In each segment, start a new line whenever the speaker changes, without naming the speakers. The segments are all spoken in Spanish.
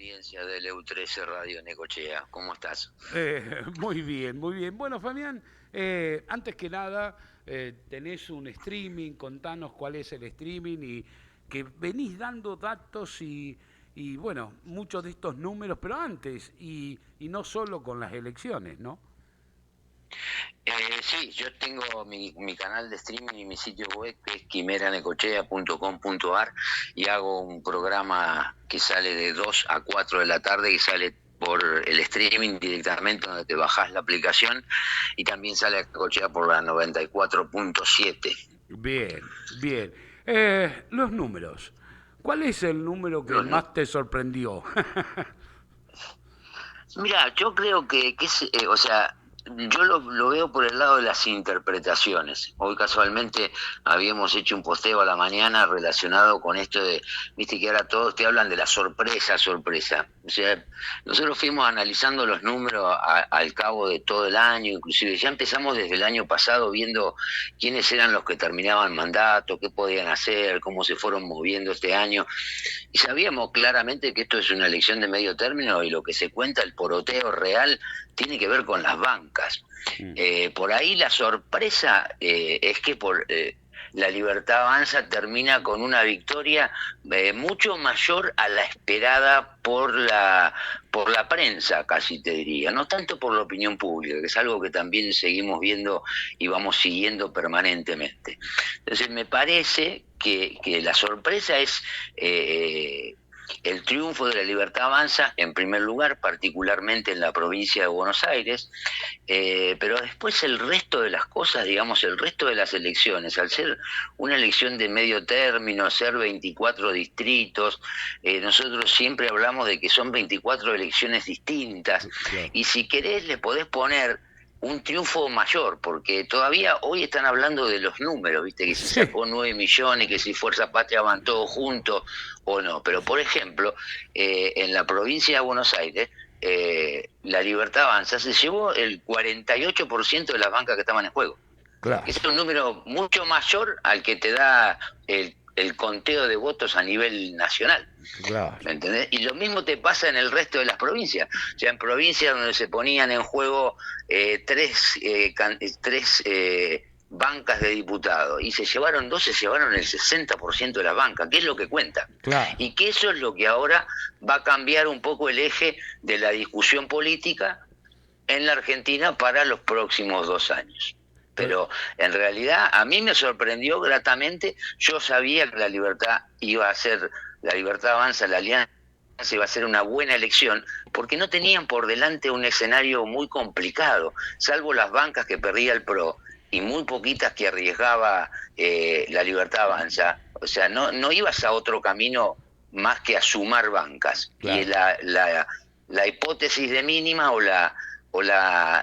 audiencia del EU13 Radio Necochea. ¿Cómo estás?
Muy bien, muy bien. Bueno, Fabián, antes que nada, tenés un streaming, contanos cuál es el streaming y que venís dando datos y bueno, muchos de estos números, pero antes y no solo con las elecciones, ¿no?
Sí, yo tengo mi canal de streaming y mi sitio web que es quimeranecochea.com.ar y hago un programa que sale de 2 a 4 de la tarde y sale por el streaming directamente donde te bajás la aplicación y también sale a Necochea por la 94.7.
Bien, bien. Los números. ¿Cuál es el número que
Los, nu-
más te sorprendió?
Mira, yo creo que es, o sea, yo lo veo por el lado de las interpretaciones. Hoy casualmente habíamos hecho un posteo a la mañana relacionado con esto de, viste que ahora todos te hablan de la sorpresa, sorpresa. O sea, nosotros fuimos analizando los números al cabo de todo el año, inclusive ya empezamos desde el año pasado viendo quiénes eran los que terminaban mandato, qué podían hacer, cómo se fueron moviendo este año. Y sabíamos claramente que esto es una elección de medio término y lo que se cuenta, el poroteo real, tiene que ver con las bancas.
Mm.
Por ahí la sorpresa es que la Libertad Avanza termina con una victoria mucho mayor a la esperada por la prensa, casi te diría, no tanto por la opinión pública, que es algo que también seguimos viendo y vamos siguiendo permanentemente. Entonces me parece que la sorpresa es el triunfo de la Libertad Avanza, en primer lugar, particularmente en la provincia de Buenos Aires, pero después el resto de las cosas, digamos, el resto de las elecciones, al ser una elección de medio término, ser 24 distritos, nosotros siempre hablamos de que son 24 elecciones distintas,
Claro.
y si querés le podés poner un triunfo mayor, porque todavía hoy están hablando de los números, viste, que si
Sí.
sacó 9 millones, que si Fuerza Patria van todos juntos o no. Pero, por ejemplo, en la provincia de Buenos Aires, la Libertad Avanza se llevó el 48% de las bancas que estaban en juego.
Claro,
Es un número mucho mayor al que te da el conteo de votos a nivel nacional.
claro.
¿Me entendés? Y lo mismo te pasa en el resto de las provincias. O sea, en provincias donde se ponían en juego tres bancas de diputados y se llevaron dos, se llevaron el 60% de las bancas, que es lo que cuenta.
Claro.
Y que eso es lo que ahora va a cambiar un poco el eje de la discusión política en la Argentina para los próximos 2 años.
Cl-
Pero en realidad a mí me sorprendió gratamente. Yo sabía que la libertad iba a ser, la libertad avanza, la alianza iba a ser una buena elección, porque no tenían por delante un escenario muy complicado, salvo las bancas que perdía el PRO y muy poquitas que arriesgaba la libertad avanza. O sea, no ibas a otro camino más que a sumar bancas. Y
Claro.
la hipótesis de mínima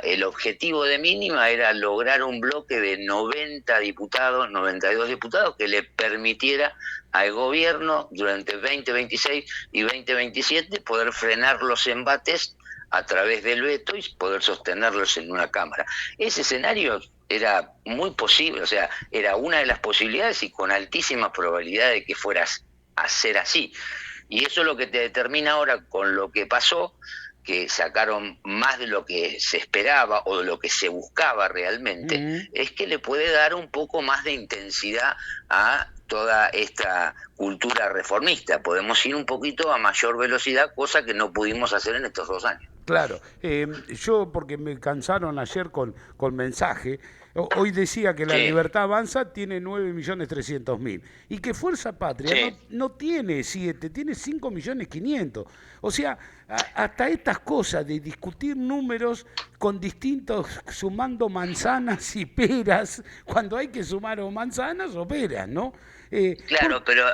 el objetivo de mínima era lograr un bloque de 90 diputados, 92 diputados, que le permitiera al gobierno durante 2026 y 2027 poder frenar los embates a través del veto y poder sostenerlos en una Cámara. Ese escenario era muy posible, o sea, era una de las posibilidades y con altísima probabilidad de que fueras a ser así. Y eso es lo que te determina ahora con lo que pasó, que sacaron más de lo que se esperaba o de lo que se buscaba realmente,
Mm.
es que le puede dar un poco más de intensidad a toda esta cultura reformista. Podemos ir un poquito a mayor velocidad, cosa que no pudimos hacer en estos 2 años.
Claro, yo porque me cansaron ayer con mensaje, hoy decía que la
Sí,
Libertad Avanza tiene 9.300.000 y que Fuerza Patria
sí,
no tiene 7, tiene 5.500.000. O sea, hasta estas cosas de discutir números con distintos, sumando manzanas y peras, cuando hay que sumar o manzanas o peras, ¿no?
claro, pero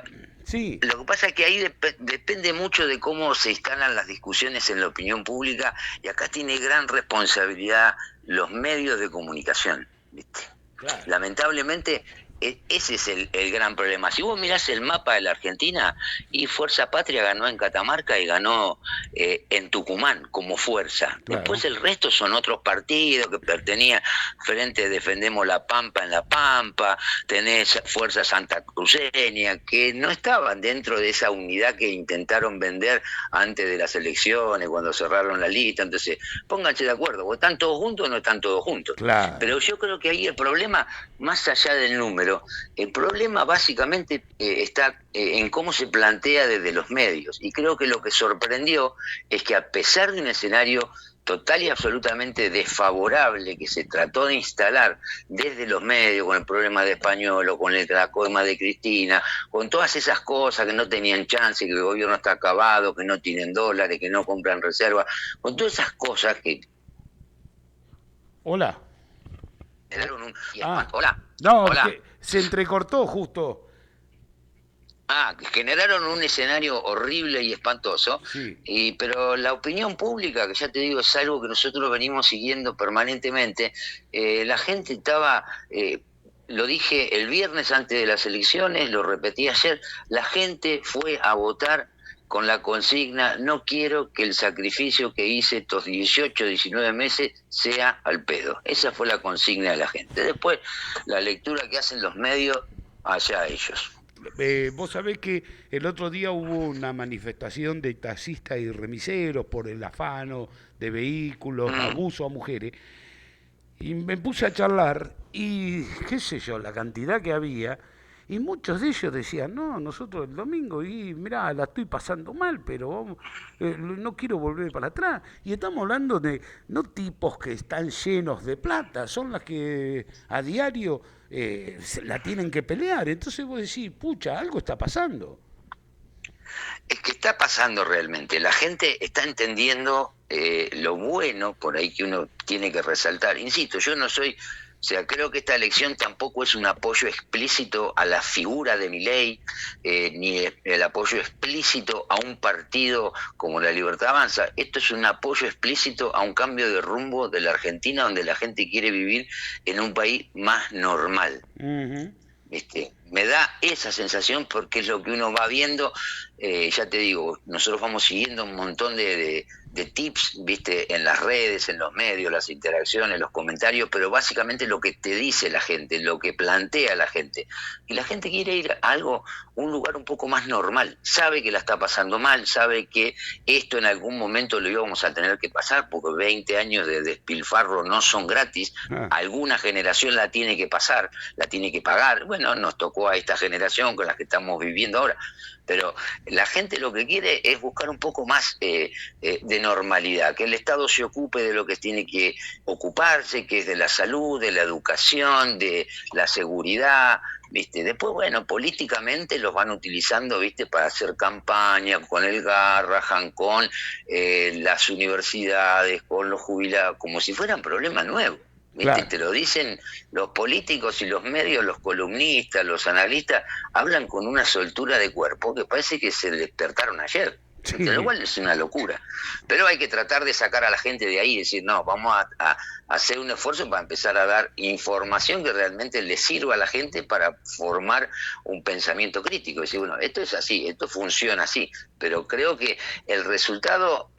Sí,
lo que pasa es que ahí depende mucho de cómo se instalan las discusiones en la opinión pública y acá tiene gran responsabilidad los medios de comunicación, ¿viste?
claro.
Lamentablemente Ese es el gran problema. Si vos mirás el mapa de la Argentina, y Fuerza Patria ganó en Catamarca y ganó en Tucumán como fuerza.
Claro.
Después el resto son otros partidos que pertenían, Frente Defendemos la Pampa en La Pampa, tenés Fuerza Santa Cruceña, que no estaban dentro de esa unidad que intentaron vender antes de las elecciones, cuando cerraron la lista. Entonces, pónganse de acuerdo, o están todos juntos o no están todos juntos.
Claro.
Pero yo creo que ahí el problema, más allá del número, el problema básicamente está en cómo se plantea desde los medios. Y creo que lo que sorprendió es que, a pesar de un escenario total y absolutamente desfavorable que se trató de instalar desde los medios, con el problema de Español, con la coima de Cristina, con todas esas cosas que no tenían chance, que el gobierno está acabado, que no tienen dólares, que no compran reservas, con todas esas cosas que...
Hola.
Hola.
No,
Hola.
que se entrecortó justo.
Que generaron un escenario horrible y espantoso,
sí.
Pero la opinión pública, que ya te digo, es algo que nosotros venimos siguiendo permanentemente, la gente estaba... lo dije el viernes antes de las elecciones, lo repetí ayer, la gente fue a votar con la consigna: no quiero que el sacrificio que hice estos 18, 19 meses sea al pedo. Esa fue la consigna de la gente. Después, la lectura que hacen los medios, allá ellos.
Vos sabés que el otro día hubo una manifestación de taxistas y remiseros por el afano de vehículos, abuso a mujeres, y me puse a charlar y qué sé yo, la cantidad que había, y muchos de ellos decían: no, nosotros el domingo, y mirá, la estoy pasando mal, pero vamos, no quiero volver para atrás. Y estamos hablando de no tipos que están llenos de plata, son las que a diario la tienen que pelear. Entonces vos decís: pucha, algo está pasando.
Es que está pasando realmente. La gente está entendiendo lo bueno por ahí que uno tiene que resaltar. Insisto, yo no soy... O sea, creo que esta elección tampoco es un apoyo explícito a la figura de Milei, ni el apoyo explícito a un partido como La Libertad Avanza. Esto es un apoyo explícito a un cambio de rumbo de la Argentina, donde la gente quiere vivir en un país más normal.
Uh-huh.
Me da esa sensación, porque es lo que uno va viendo. Ya te digo, nosotros vamos siguiendo un montón de tips, viste, en las redes, en los medios, las interacciones, los comentarios, pero básicamente lo que te dice la gente, lo que plantea la gente. Y la gente quiere ir a un lugar un poco más normal. Sabe que la está pasando mal, sabe que esto en algún momento lo íbamos a tener que pasar, porque 20 años de despilfarro no son gratis. Alguna generación la tiene que pasar, la tiene que pagar. Bueno, nos tocó a esta generación con la que estamos viviendo ahora. Pero la gente lo que quiere es buscar un poco más de normalidad, que el Estado se ocupe de lo que tiene que ocuparse, que es de la salud, de la educación, de la seguridad, ¿viste? Después, bueno, políticamente los van utilizando, ¿viste?, para hacer campaña con el Garrahan, con las universidades, con los jubilados, como si fueran problemas nuevos. ¿Viste?
Claro.
Te lo dicen los políticos y los medios, los columnistas, los analistas, hablan con una soltura de cuerpo que parece que se despertaron ayer,
Sí.
lo cual es una locura. Pero hay que tratar de sacar a la gente de ahí y decir: no, vamos a hacer un esfuerzo para empezar a dar información que realmente le sirva a la gente para formar un pensamiento crítico. Decir, bueno, esto es así, esto funciona así. Pero creo que el resultado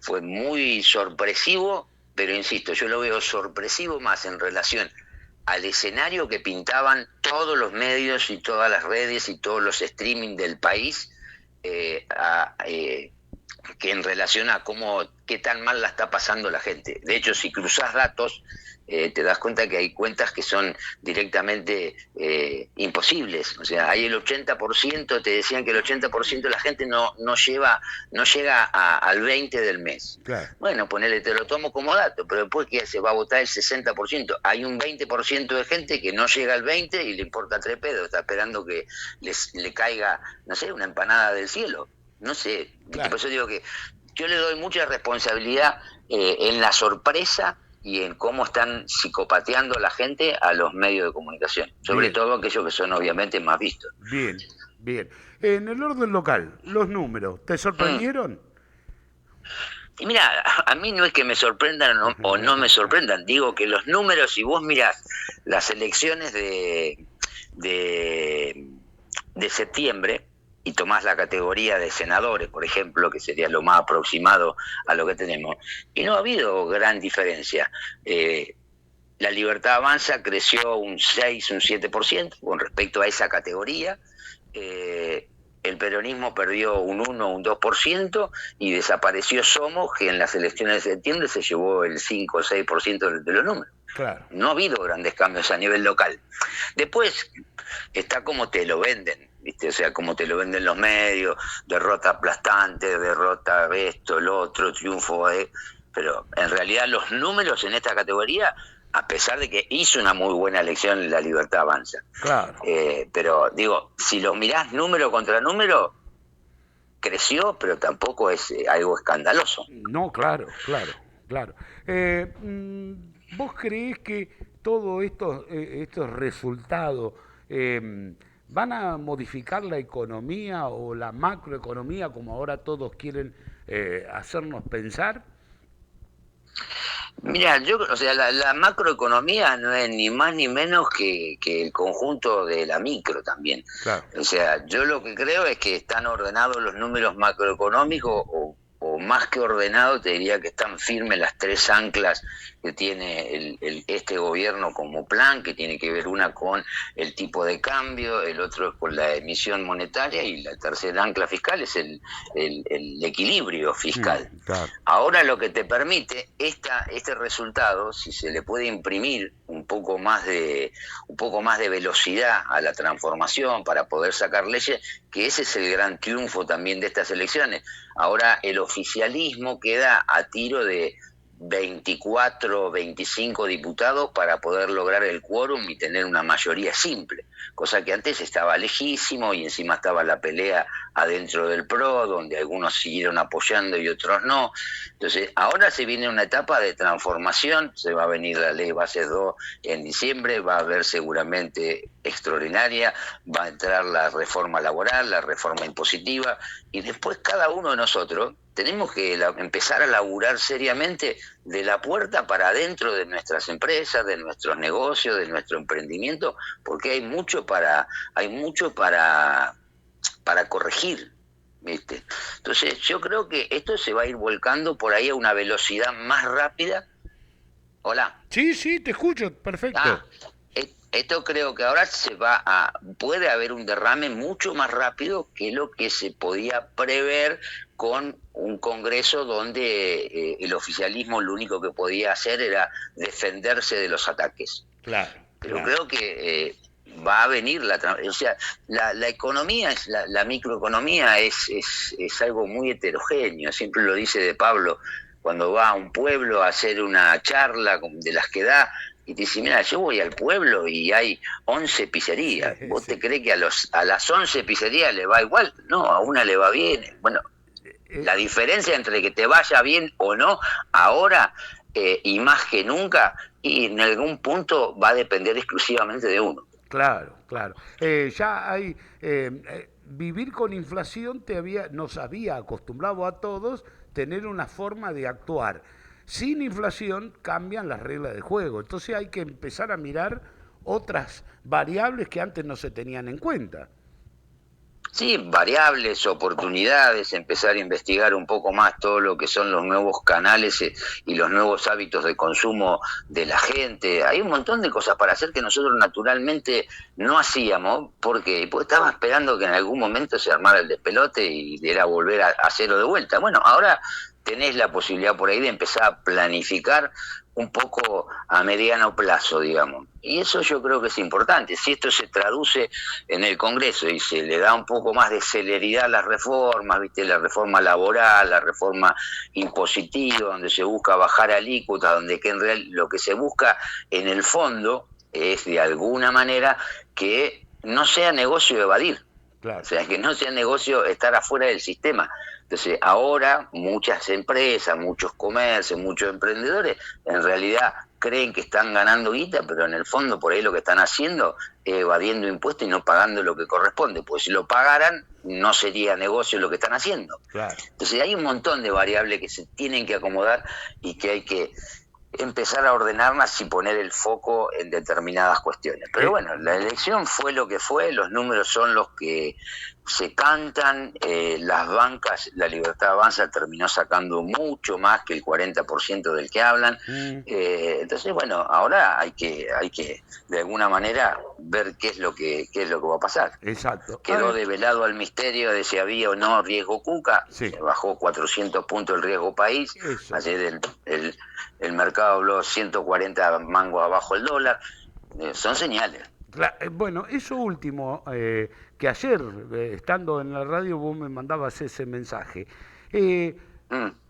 fue muy sorpresivo. Pero insisto, yo lo veo sorpresivo más en relación al escenario que pintaban todos los medios y todas las redes y todos los streaming del país, que en relación a qué tan mal la está pasando la gente. De hecho, si cruzás datos, te das cuenta que hay cuentas que son directamente imposibles. O sea, hay el 80%, te decían que el 80% de la gente no llega al 20 del mes.
Claro.
Bueno, ponele, te lo tomo como dato, pero después que se va a votar el 60%. Hay un 20% de gente que no llega al 20 y le importa tres pedos, está esperando que le caiga, no sé, una empanada del cielo. No sé,
Claro.
Por eso digo que yo le doy mucha responsabilidad en la sorpresa y en cómo están psicopateando la gente a los medios de comunicación, sobre todo aquellos que son obviamente más vistos.
Bien, bien. En el orden local, los números, ¿te sorprendieron?
Y mira, a mí no es que me sorprendan o no me sorprendan, digo que los números, si vos mirás las elecciones de de, de septiembre y tomás la categoría de senadores, por ejemplo, que sería lo más aproximado a lo que tenemos, y no ha habido gran diferencia. La Libertad Avanza creció un 6, un 7% con respecto a esa categoría. El peronismo perdió un 1, un 2% y desapareció Somos, que en las elecciones de septiembre se llevó el 5 o 6% de los números.
Claro.
No ha habido grandes cambios a nivel local. Después está como te lo venden, ¿viste? O sea, como te lo venden los medios, derrota aplastante, derrota esto, el otro, triunfo, pero en realidad los números en esta categoría, a pesar de que hizo una muy buena elección, la Libertad Avanza.
Claro.
Pero digo, si lo mirás número contra número, creció, pero tampoco es algo escandaloso.
No, claro, claro, claro. ¿Vos creés que todos estos resultados van a modificar la economía o la macroeconomía como ahora todos quieren hacernos pensar?
Mira, o sea, la macroeconomía no es ni más ni menos que el conjunto de la micro también.
Claro.
O sea, yo lo que creo es que están ordenados los números macroeconómicos o más que ordenados, te diría que están firmes las tres anclas que tiene este gobierno como plan, que tiene que ver una con el tipo de cambio, el otro con la emisión monetaria y la tercera ancla fiscal es el equilibrio fiscal.
Claro.
Ahora lo que te permite este resultado, si se le puede imprimir un poco más de velocidad a la transformación para poder sacar leyes, que ese es el gran triunfo también de estas elecciones. Ahora el oficialismo queda a tiro de 24, 25 diputados para poder lograr el quórum y tener una mayoría simple, cosa que antes estaba lejísimo y encima estaba la pelea adentro del PRO, donde algunos siguieron apoyando y otros no. Entonces, ahora se viene una etapa de transformación, se va a venir la ley Bases 2 en diciembre, va a haber seguramente extraordinaria, va a entrar la reforma laboral, la reforma impositiva, y después cada uno de nosotros tenemos que empezar a laburar seriamente de la puerta para adentro de nuestras empresas, de nuestros negocios, de nuestro emprendimiento, porque hay mucho para corregir, ¿viste? Entonces yo creo que esto se va a ir volcando por ahí a una velocidad más rápida. Hola.
Sí, te escucho, perfecto.
Esto creo que ahora puede haber un derrame mucho más rápido que lo que se podía prever con un Congreso donde el oficialismo lo único que podía hacer era defenderse de los ataques.
Claro.
Pero
claro.
creo que va a venir la economía, la microeconomía es algo muy heterogéneo, siempre lo dice De Pablo, cuando va a un pueblo a hacer una charla de las que da, y te dice, mira, yo voy al pueblo y hay 11 pizzerías.
Sí,
¿Vos
sí.
te crees que a las 11 pizzerías le va igual? No, a una le va bien. Bueno, la diferencia entre que te vaya bien o no, ahora y más que nunca, y en algún punto va a depender exclusivamente de uno.
Claro, claro. Ya hay vivir con inflación nos había acostumbrado a todos tener una forma de actuar. Sin inflación cambian las reglas del juego. Entonces hay que empezar a mirar otras variables que antes no se tenían en cuenta.
Sí, variables, oportunidades, empezar a investigar un poco más todo lo que son los nuevos canales y los nuevos hábitos de consumo de la gente. Hay un montón de cosas para hacer que nosotros naturalmente no hacíamos, porque estaba esperando que en algún momento se armara el despelote y era volver a cero de vuelta. Bueno, ahora tenés la posibilidad por ahí de empezar a planificar un poco a mediano plazo, digamos. Y eso yo creo que es importante. Si esto se traduce en el Congreso y se le da un poco más de celeridad a las reformas, ¿viste? La reforma laboral, la reforma impositiva, donde se busca bajar alícuotas, donde que en real lo que se busca en el fondo es de alguna manera que no sea negocio evadir.
Claro.
O sea, que no sea negocio estar afuera del sistema. Entonces, ahora muchas empresas, muchos comercios, muchos emprendedores, en realidad creen que están ganando guita, pero en el fondo por ahí lo que están haciendo es evadiendo impuestos y no pagando lo que corresponde. Pues si lo pagaran, no sería negocio lo que están haciendo.
Claro.
Entonces, hay un montón de variables que se tienen que acomodar y que hay que empezar a ordenarlas y poner el foco en determinadas cuestiones. Pero bueno, la elección fue lo que fue, los números son los que se cantan, las bancas, la Libertad Avanza terminó sacando mucho más que el 40% del que hablan. Entonces, bueno, ahora hay que de alguna manera ver qué es lo que va a pasar.
Exacto.
Quedó develado al misterio de si había o no riesgo Cuca.
Sí.
Se bajó 400 puntos el riesgo país.
Eso.
Ayer el mercado habló 140 mangos abajo el dólar. Son señales.
Bueno, eso último, que ayer, estando en la radio, vos me mandabas ese mensaje.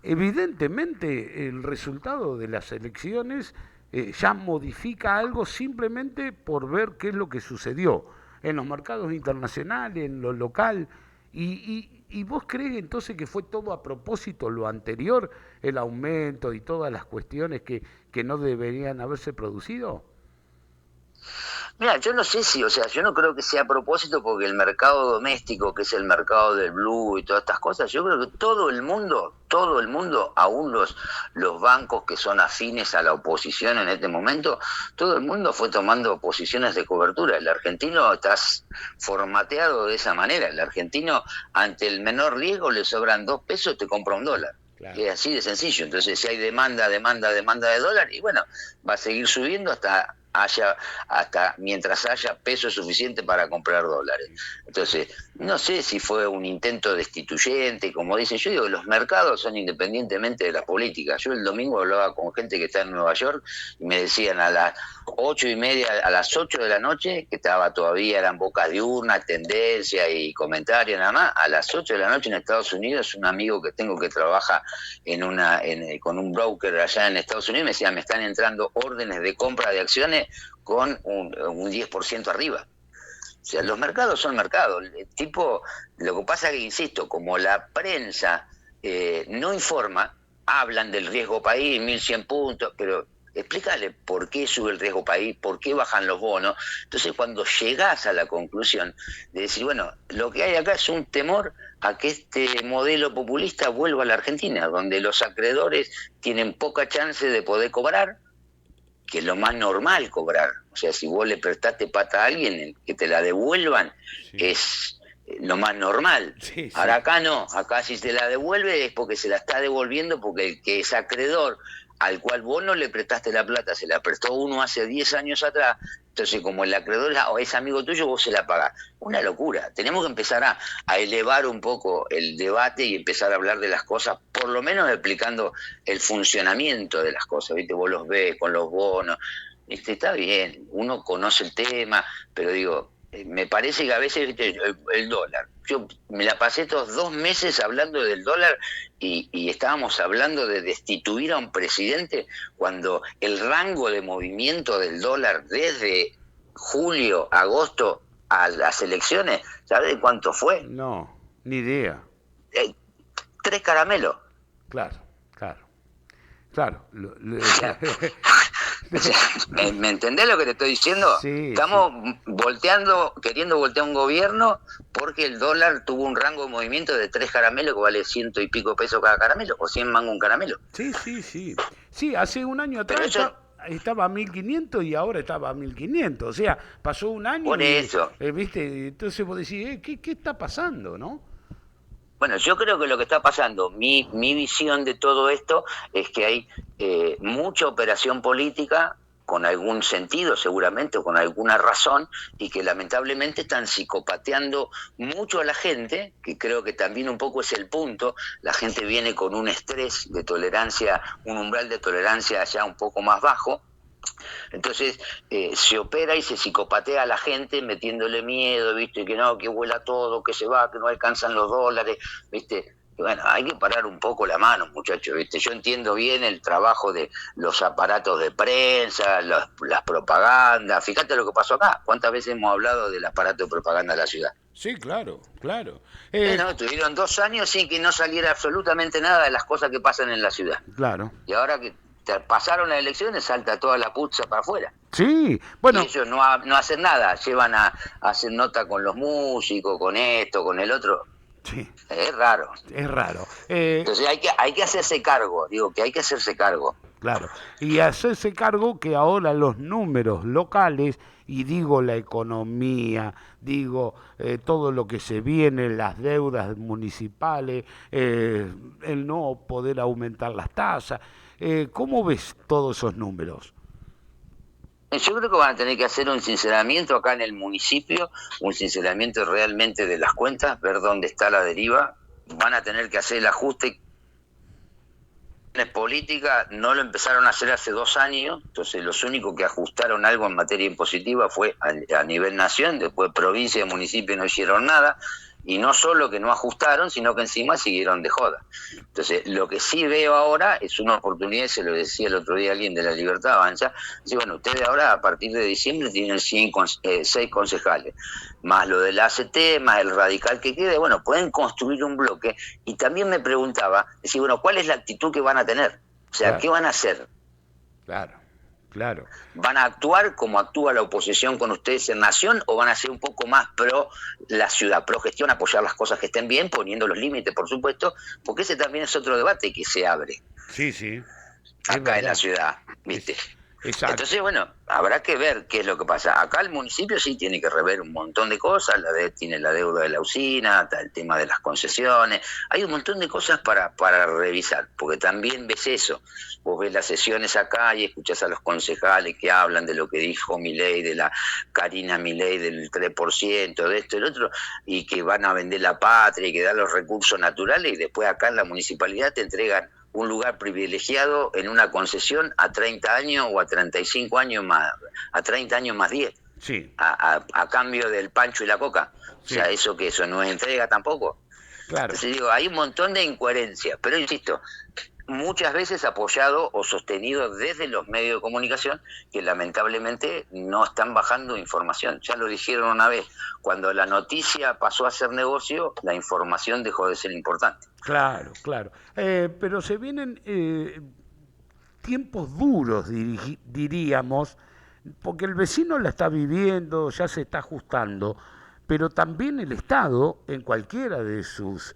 Evidentemente, el resultado de las elecciones ya modifica algo simplemente por ver qué es lo que sucedió en los mercados internacionales, en lo local. ¿Y vos crees entonces que fue todo a propósito lo anterior, el aumento y todas las cuestiones que no deberían haberse producido?
Mira, yo no sé si, o sea, yo no creo que sea a propósito porque el mercado doméstico, que es el mercado del blue y todas estas cosas, yo creo que todo el mundo, aún los bancos que son afines a la oposición en este momento, todo el mundo fue tomando posiciones de cobertura. El argentino está formateado de esa manera. El argentino, ante el menor riesgo, le sobran 2 pesos, te compra $1. Claro. Es así de sencillo. Entonces, si hay demanda de dólar, y bueno, va a seguir subiendo hasta mientras haya peso suficiente para comprar dólares. Entonces, no sé si fue un intento destituyente, como dicen. Yo digo, los mercados son independientemente de la política. Yo el domingo hablaba con gente que está en Nueva York y me decían a las 8:30, a las 8 de la noche, que todavía eran bocas de urna, tendencia y comentarios nada más, a las 8 de la noche en Estados Unidos, un amigo que tengo que trabaja con un broker allá en Estados Unidos, me decía, me están entrando órdenes de compra de acciones con un 10% arriba. O sea, los mercados son mercados. Lo que pasa es que, insisto, como la prensa no informa, hablan del riesgo país, 1.100 puntos, pero explícale por qué sube el riesgo país, por qué bajan los bonos. Entonces, cuando llegás a la conclusión de decir, bueno, lo que hay acá es un temor a que este modelo populista vuelva a la Argentina, donde los acreedores tienen poca chance de poder cobrar, que es lo más normal cobrar. O sea, si vos le prestaste plata a alguien, que te la devuelvan, sí, es lo más normal. Sí, sí. Ahora acá no, acá si se la devuelve es porque se la está devolviendo, porque el que es acreedor, al cual vos no le prestaste la plata, se la prestó uno hace 10 años atrás, entonces como el acreedor es amigo tuyo, vos se la pagás. Una locura. Tenemos que empezar a elevar un poco el debate y empezar a hablar de las cosas, por lo menos explicando el funcionamiento de las cosas, ¿viste? Vos los ves con los bonos, está bien, uno conoce el tema, pero digo, me parece que a veces, ¿viste? El dólar. Yo me la pasé estos 2 meses hablando del dólar y estábamos hablando de destituir a un presidente cuando el rango de movimiento del dólar desde julio, agosto a las elecciones, ¿sabes de cuánto fue?
No, ni idea.
3 caramelos.
Claro.
¿Me entendés lo que te estoy diciendo?
Sí,
estamos queriendo voltear un gobierno porque el dólar tuvo un rango de movimiento de 3 caramelos que vale 100 y pico pesos cada caramelo, o 100 mangos un caramelo.
Sí. Sí, hace un año atrás estaba a 1.500 y ahora estaba a 1.500. O sea, pasó un año.
Por eso.
¿Viste? Entonces vos decís, ¿qué está pasando, no?
Bueno, yo creo que lo que está pasando, mi visión de todo esto es que hay mucha operación política con algún sentido seguramente o con alguna razón y que lamentablemente están psicopateando mucho a la gente, que creo que también un poco es el punto. La gente viene con un estrés de tolerancia, un umbral de tolerancia ya un poco más bajo. Entonces se opera y se psicopatea a la gente metiéndole miedo, ¿viste? Que no, que vuela todo, que se va, que no alcanzan los dólares, ¿viste? Y bueno, hay que parar un poco la mano, muchachos, ¿viste? Yo entiendo bien el trabajo de los aparatos de prensa, las propagandas. Fíjate lo que pasó acá. ¿Cuántas veces hemos hablado del aparato de propaganda de la ciudad?
Sí, claro.
No, tuvieron 2 años sin que no saliera absolutamente nada de las cosas que pasan en la ciudad.
Claro.
Y ahora que pasaron las elecciones, salta toda la putza para afuera.
Sí, bueno.
Y ellos no hacen nada, llevan a hacer nota con los músicos, con esto, con el otro.
Sí.
Es raro.
Es raro.
Entonces hay que hacerse cargo, digo que hay que hacerse cargo.
claro. Y hacerse cargo que ahora los números locales, y digo la economía, digo todo lo que se viene, las deudas municipales, el no poder aumentar las tasas, ¿cómo ves todos esos números?
Yo creo que van a tener que hacer un sinceramiento acá en el municipio, un sinceramiento realmente de las cuentas, ver dónde está la deriva. Van a tener que hacer el ajuste. Política no lo empezaron a hacer hace 2 años, entonces los únicos que ajustaron algo en materia impositiva fue a nivel nación, después provincia y municipio no hicieron nada, y no solo que no ajustaron, sino que encima siguieron de joda. Entonces, lo que sí veo ahora es una oportunidad, se lo decía el otro día alguien de La Libertad Avanza, dice, bueno, ustedes ahora a partir de diciembre tienen 6 concejales, más lo del ACT, más el radical que quede, bueno, pueden construir un bloque. Y también me preguntaba, decir, bueno, ¿cuál es la actitud que van a tener? O sea,
Claro,
¿qué van a hacer?
claro, claro.
¿Van a actuar como actúa la oposición con ustedes en Nación o van a ser un poco más pro la ciudad, pro gestión, apoyar las cosas que estén bien, poniendo los límites, por supuesto? Porque ese también es otro debate que se abre
Sí, sí, es
acá en la
verdad.
ciudad, ¿viste?
Es, exacto.
Entonces, bueno, habrá que ver qué es lo que pasa. Acá el municipio sí tiene que rever un montón de cosas, tiene la deuda de la usina, está el tema de las concesiones, hay un montón de cosas para revisar, porque también ves eso. Vos ves las sesiones acá y escuchás a los concejales que hablan de lo que dijo Milei, de la Karina Milei del 3%, de esto y el otro, y que van a vender la patria y que dan los recursos naturales, y después acá en la municipalidad te entregan un lugar privilegiado en una concesión a 30 años o a 35 años más, a 30 años más 10,
Sí,
a cambio del pancho y la coca. O sea,
sí,
eso no es entrega tampoco.
claro.
Entonces digo, hay un montón de incoherencias, pero insisto, muchas veces apoyado o sostenido desde los medios de comunicación que lamentablemente no están bajando información. Ya lo dijeron una vez, cuando la noticia pasó a ser negocio, la información dejó de ser importante.
Claro, claro. Pero se vienen tiempos duros, diríamos, porque el vecino la está viviendo, ya se está ajustando, pero también el Estado, en cualquiera de sus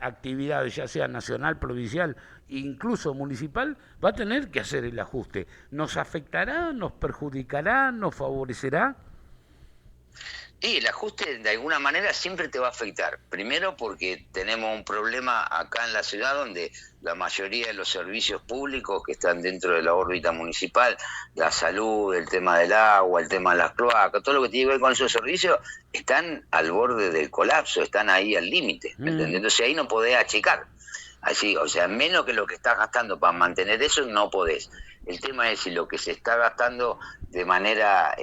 actividades, ya sea nacional, provincial, incluso municipal, va a tener que hacer el ajuste. ¿Nos afectará, nos perjudicará, nos favorecerá?
Y el ajuste de alguna manera siempre te va a afectar. Primero porque tenemos un problema acá en la ciudad donde la mayoría de los servicios públicos que están dentro de la órbita municipal, la salud, el tema del agua, el tema de las cloacas, todo lo que tiene que ver con esos servicios, están al borde del colapso, están ahí al límite, ¿me entendés?
Mm,
Entonces ahí no podés achicar. Así, o sea, menos que lo que estás gastando para mantener eso, no podés. El tema es si lo que se está gastando de manera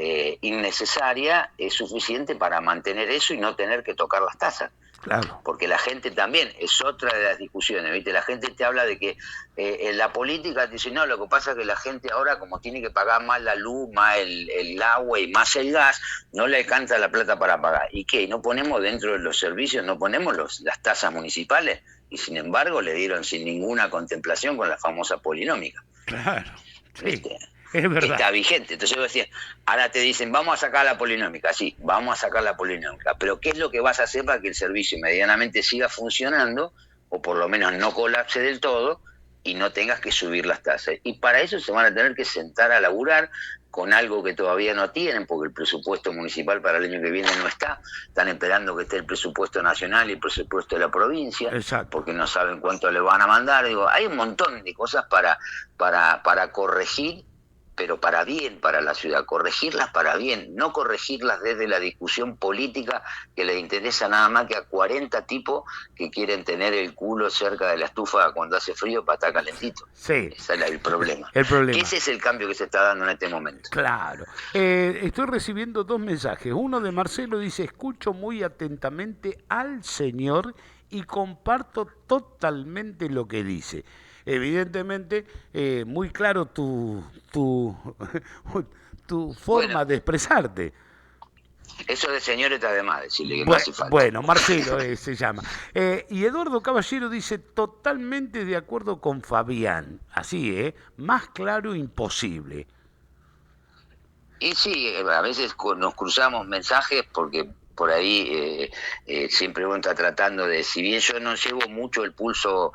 innecesaria es suficiente para mantener eso y no tener que tocar las tasas.
claro,
Porque la gente también, es otra de las discusiones, ¿viste? La gente te habla de que en la política te dice, no, lo que pasa es que la gente ahora como tiene que pagar más la luz, más el agua y más el gas, no le alcanza la plata para pagar. ¿Y qué? ¿No ponemos dentro de los servicios, no ponemos las tasas municipales? Y sin embargo le dieron sin ninguna contemplación con la famosa polinómica,
claro, sí,
¿viste?
es
Que
verdad.
está vigente. Entonces yo decía, ahora te dicen, vamos a sacar la polinómica, sí, vamos a sacar la polinómica, pero ¿qué es lo que vas a hacer para que el servicio medianamente siga funcionando, o por lo menos no colapse del todo, y no tengas que subir las tasas? Y para eso se van a tener que sentar a laburar con algo que todavía no tienen, porque el presupuesto municipal para el año que viene no está, están esperando que esté el presupuesto nacional y el presupuesto de la provincia,
Exacto.
porque no saben cuánto le van a mandar. Digo, hay un montón de cosas para corregir, pero para bien, para la ciudad, corregirlas para bien, no corregirlas desde la discusión política que le interesa nada más que a 40 tipos que quieren tener el culo cerca de la estufa cuando hace frío para estar calentito.
Sí,
Ese es el problema.
el problema.
Ese es el cambio que se está dando en este momento.
Claro. Estoy recibiendo dos mensajes. Uno de Marcelo dice, escucho muy atentamente al señor y comparto totalmente lo que dice. Evidentemente, muy claro tu
Bueno,
forma de expresarte.
eso de señor está de más, decirle que no hace falta.
Bueno, Marcelo se llama. Y Eduardo Caballero dice, totalmente de acuerdo con Fabián. Así, más claro imposible.
Y sí, a veces nos cruzamos mensajes porque por ahí siempre uno está tratando de, si bien yo no llevo mucho el pulso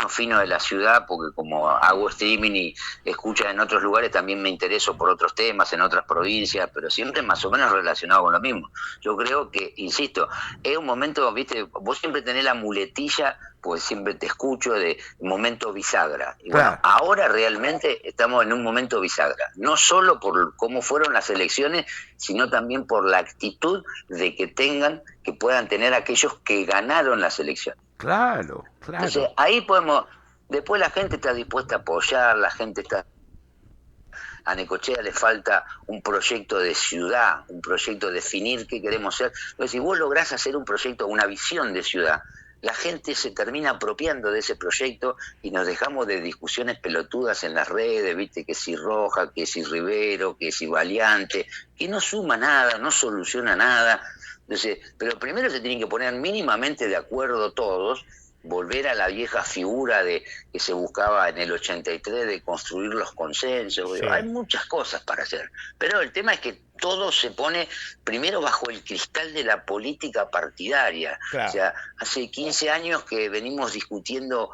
fino de la ciudad, porque como hago streaming y escucho en otros lugares, también me intereso por otros temas en otras provincias, pero siempre más o menos relacionado con lo mismo. Yo creo que, insisto, es un momento, viste, vos siempre tenés la muletilla, pues siempre te escucho, de momento bisagra. Y bueno,
Claro.
ahora realmente estamos en un momento bisagra, no solo por cómo fueron las elecciones, sino también por la actitud de que puedan tener aquellos que ganaron las elecciones.
Claro,
Entonces,
claro.
ahí podemos, después la gente está dispuesta a apoyar, la gente está, a Necochea le falta un proyecto de ciudad, un proyecto de definir qué queremos ser. Entonces, si vos lográs hacer un proyecto, una visión de ciudad, la gente se termina apropiando de ese proyecto y nos dejamos de discusiones pelotudas en las redes, viste, que si Roja, que si Rivero, que si Valiante, que no suma nada, no soluciona nada. Entonces, pero primero se tienen que poner mínimamente de acuerdo todos, volver a la vieja figura de que se buscaba en el 83 de construir los consensos.
Sí,
Hay muchas cosas para hacer, pero el tema es que todo se pone primero bajo el cristal de la política partidaria. O
claro.
sea, hace 15 años que venimos discutiendo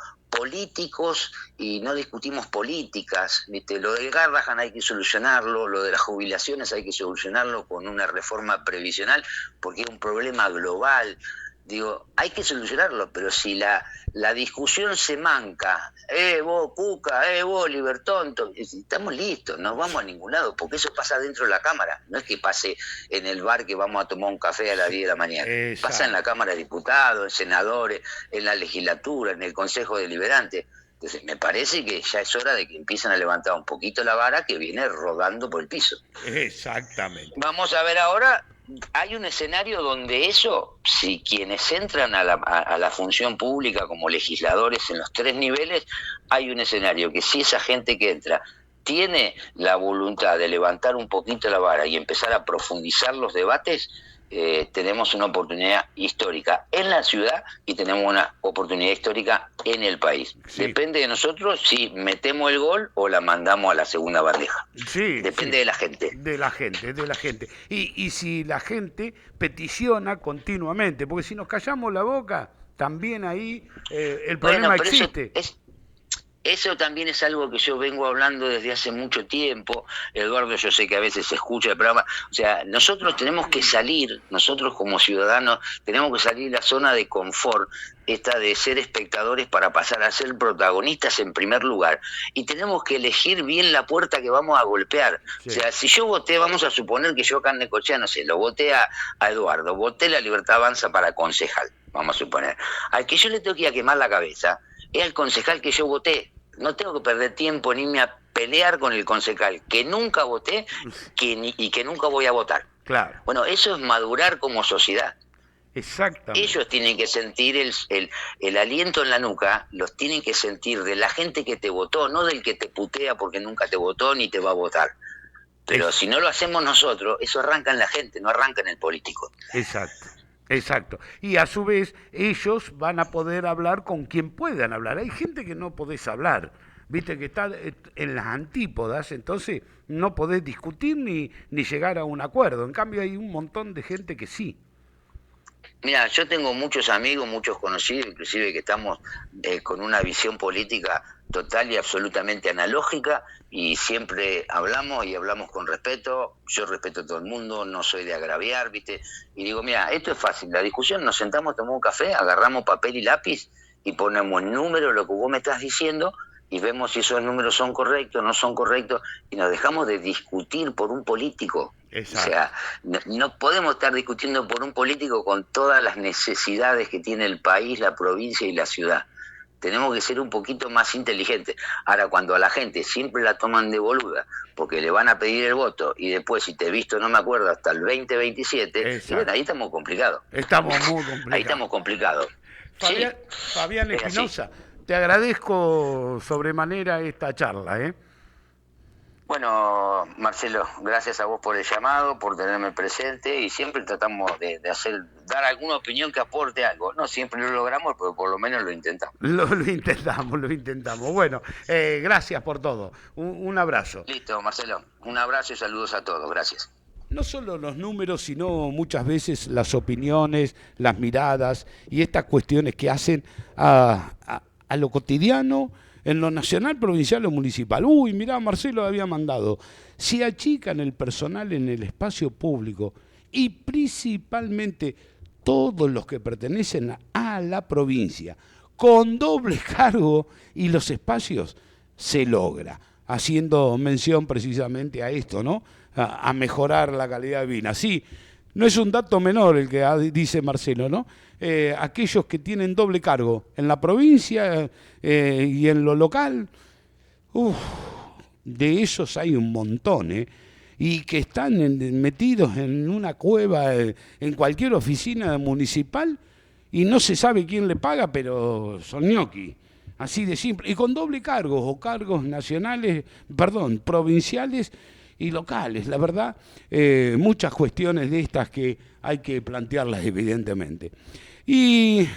políticos y no discutimos políticas, ¿viste? Lo del Garrahan hay que solucionarlo, lo de las jubilaciones hay que solucionarlo con una reforma previsional, porque es un problema global. Digo, hay que solucionarlo, pero si la discusión se manca, vos Cuca, vos Libertón, estamos listos, no vamos a ningún lado, porque eso pasa dentro de la Cámara, no es que pase en el bar que vamos a tomar un café a las 10 de la mañana, pasa en la
Exacto.
Cámara de Diputados, en senadores, en la legislatura, en el Consejo Deliberante. Entonces me parece que ya es hora de que empiecen a levantar un poquito la vara que viene rodando por el piso.
Exactamente.
Vamos a ver ahora, hay un escenario donde eso, si quienes entran a la función pública como legisladores en los tres niveles, hay un escenario que si esa gente que entra tiene la voluntad de levantar un poquito la vara y empezar a profundizar los debates, tenemos una oportunidad histórica en la ciudad y tenemos una oportunidad histórica en el país.
Sí,
Depende de nosotros si metemos el gol o la mandamos a la segunda bandeja.
sí,
Depende
sí.
de la gente.
De la gente, de la gente. Y si la gente peticiona continuamente, porque si nos callamos la boca, también ahí el
Bueno,
problema
pero
existe.
eso también es algo que yo vengo hablando desde hace mucho tiempo. Eduardo, yo sé que a veces se escucha el programa. O sea, nosotros tenemos que salir, nosotros como ciudadanos, tenemos que salir de la zona de confort, esta de ser espectadores para pasar a ser protagonistas en primer lugar. Y tenemos que elegir bien la puerta que vamos a golpear. O
Sí,
sea, si yo voté, vamos a suponer que yo acá en Necochea, no sé, lo voté a Eduardo, voté la Libertad Avanza para concejal, vamos a suponer. Al que yo le tengo que ir a quemar la cabeza es al concejal que yo voté. No tengo que perder tiempo ni irme a pelear con el concejal que nunca voté y que nunca voy a votar.
claro,
Bueno, eso es madurar como sociedad. Ellos
exactamente.
tienen que sentir el aliento en la nuca, los tienen que sentir de la gente que te votó, no del que te putea porque nunca te votó ni te va a votar. Pero
Es,
si no lo hacemos nosotros, eso arranca en la gente, no arranca en el político.
exacto, exacto. Y a su vez, ellos van a poder hablar con quien puedan hablar. Hay gente que no podés hablar, viste, que está en las antípodas, entonces no podés discutir ni llegar a un acuerdo. En cambio, hay un montón de gente que sí.
Mira, yo tengo muchos amigos, muchos conocidos, inclusive que estamos con una visión política total y absolutamente analógica y siempre hablamos y hablamos con respeto. Yo respeto a todo el mundo, no soy de agraviar, ¿viste? Y digo, mira, esto es fácil, la discusión, nos sentamos, tomamos un café, agarramos papel y lápiz y ponemos en número lo que vos me estás diciendo y vemos si esos números son correctos, no son correctos y nos dejamos de discutir por un político. O
Exacto,
sea, no podemos estar discutiendo por un político con todas las necesidades que tiene el país, la provincia y la ciudad. Tenemos que ser un poquito más inteligentes. Ahora, cuando a la gente siempre la toman de boluda, porque le van a pedir el voto, y después, si te he visto, no me acuerdo, hasta el 2027, y bueno,
exacto.
ahí estamos complicados.
Estamos muy
Ahí
complicados.
estamos complicados.
Fabián,
Sí,
Fabián
es así.
Espinosa, te agradezco sobremanera esta charla, ¿eh?
Bueno, Marcelo, gracias a vos por el llamado, por tenerme presente y siempre tratamos de dar alguna opinión que aporte algo. No siempre lo logramos, pero por lo menos lo intentamos.
Lo intentamos, lo intentamos. Bueno, gracias por todo. Un abrazo.
Listo, Marcelo. Un abrazo y saludos a todos. Gracias.
no solo los números, sino muchas veces las opiniones, las miradas y estas cuestiones que hacen a lo cotidiano, en lo nacional, provincial o municipal. Uy, mirá, Marcelo había mandado. Si achican el personal en el espacio público y principalmente todos los que pertenecen a la provincia, con doble cargo y los espacios, se logra, haciendo mención precisamente a esto, ¿no? A mejorar la calidad de vida. Sí, no es un dato menor el que dice Marcelo, ¿no? Aquellos que tienen doble cargo en la provincia y en lo local, de esos hay un montón, y que están metidos en una cueva, en cualquier oficina municipal, y no se sabe quién le paga, pero son ñoqui. Así de simple. Y con doble cargo, o cargos nacionales, perdón, provinciales y locales. La verdad, muchas cuestiones de estas que hay que plantearlas evidentemente. Y